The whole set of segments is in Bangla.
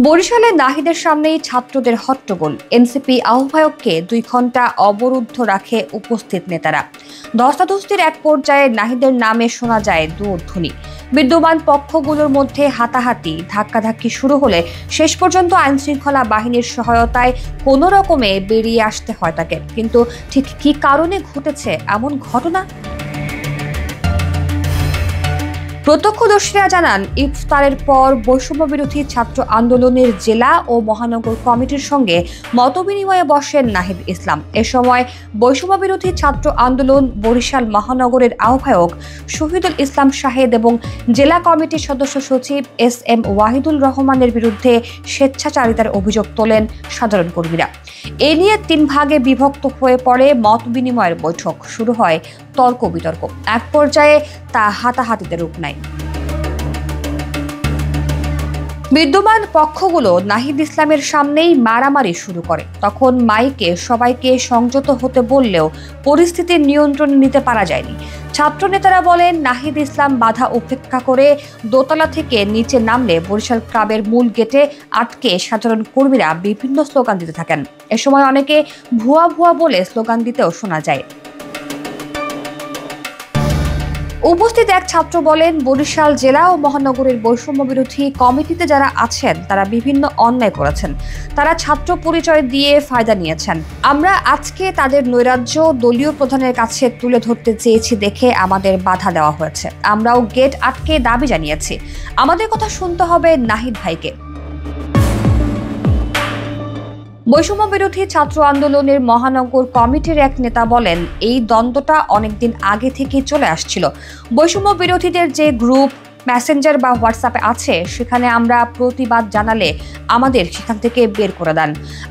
বরিশালে নাহিদের সামনেই ছাত্রদের হট্টগোল। এনসিপি আহ্বায়ককে 2 ঘন্টা অবরুদ্ধ রাখে উপস্থিত নেতারা। ধস্তাধস্তির এক পর্যায়ে নাহিদের নামে শোনা যায় দুধ্বনি। বিদ্যমান পক্ষগুলোর মধ্যে হাতাহাতি ধাক্কাধাক্কি শুরু হলে শেষ পর্যন্ত আইনশৃঙ্খলা বাহিনীর সহায়তায় কোনো রকমে বেরিয়ে আসতে হয় তাকে। কিন্তু ঠিক কী কারণে ঘটেছে এমন ঘটনা? প্রত্যক্ষদর্শীরা জানান, ইফতারের পর বৈষম্য বিরোধী ছাত্র আন্দোলনের জেলা ও মহানগর কমিটির সঙ্গে মতবিনিময়ে বসেন নাহিদ ইসলাম। এ সময় বৈষম্য বিরোধী ছাত্র আন্দোলন বরিশাল মহানগরের আহ্বায়ক শহীদুল ইসলাম শাহেদ এবং জেলা কমিটির সদস্য সচিব SM ওয়াহিদুল রহমানের বিরুদ্ধে স্বেচ্ছাচারিতার অভিযোগ তোলেন সাধারণ কর্মীরা। এ নিয়ে 3 ভাগে বিভক্ত হয়ে পড়ে মত বিনিময়ের বৈঠক। শুরু হয় তর্ক বিতর্ক। এক পর্যায়ে তা হাতাহাতিতে রূপ নেয়। বিদ্যমান পক্ষগুলো নাহিদ ইসলামের সামনেই মারামারি শুরু করে। তখন মাইকে সবাইকে সংযত হতে বললেও পরিস্থিতি নিয়ন্ত্রণে নিতে পারা যায়নি। ছাত্র নেতারা বলেন, নাহিদ ইসলাম বাধা উপেক্ষা করে দোতলা থেকে নিচে নামলে বরিশাল ক্লাবের মূল গেটে আটকে সাধারণ কর্মীরা বিভিন্ন স্লোগান দিতে থাকেন। এ সময় অনেকে ভুয়া ভুয়া বলে স্লোগান দিতেও শোনা যায়। উপস্থিত এক ছাত্র বলেন, বরিশাল জেলা ও মহানগরের বৈষম্য বিরোধী কমিটিতে যারা আছেন তারা বিভিন্ন অন্যায় করেছেন। তারা ছাত্র পরিচয় দিয়ে ফায়দা নিয়েছেন। আমরা আজকে তাদের নৈরাজ্য দলীয় প্রধানের কাছে তুলে ধরতে চেয়েছি দেখে আমাদের বাধা দেওয়া হয়েছে। আমরাও গেট আটকে দাবি জানিয়েছি। আমাদের কথা শুনতে হবে নাহিদ ভাইকে। বৈষম্য বিরোধী ছাত্র আন্দোলনের মহানগর কমিটির এক নেতা বলেন, এই দ্বন্দ্বটা অনেকদিন আগে থেকেই চলে আসছিল। বৈষম্য বিরোধীদের যে গ্রুপ মেসেঞ্জার বা হোয়াটসঅ্যাপে আছে, সেখানে আমরা প্রতিবাদ জানালে আমাদের সেখান থেকে বের করে দেন।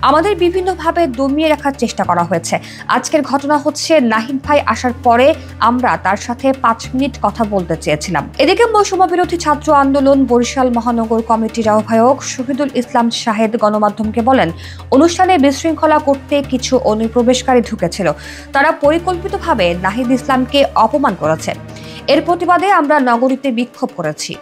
আমাদের বিভিন্নভাবে দমিয়ে রাখার চেষ্টা করা হয়েছে। আজকের ঘটনা হচ্ছে, নাহিদ ভাই আসার পরে আমরা তার সাথে 5 মিনিট কথা বলতে চেয়েছিলাম। এদিকে বৈষম্য বিরোধী ছাত্র আন্দোলন বরিশাল মহানগর কমিটির আহ্বায়ক শহীদুল ইসলাম শাহেদ গণমাধ্যমকে বলেন, অনুষ্ঠানে বিশৃঙ্খলা করতে কিছু অনুপ্রবেশকারী ঢুকেছিল। তারা পরিকল্পিতভাবে নাহিদ ইসলামকে অপমান করেছে। এর প্রতিবাদে আমরা নগরীতে বিক্ষোভ করেছি।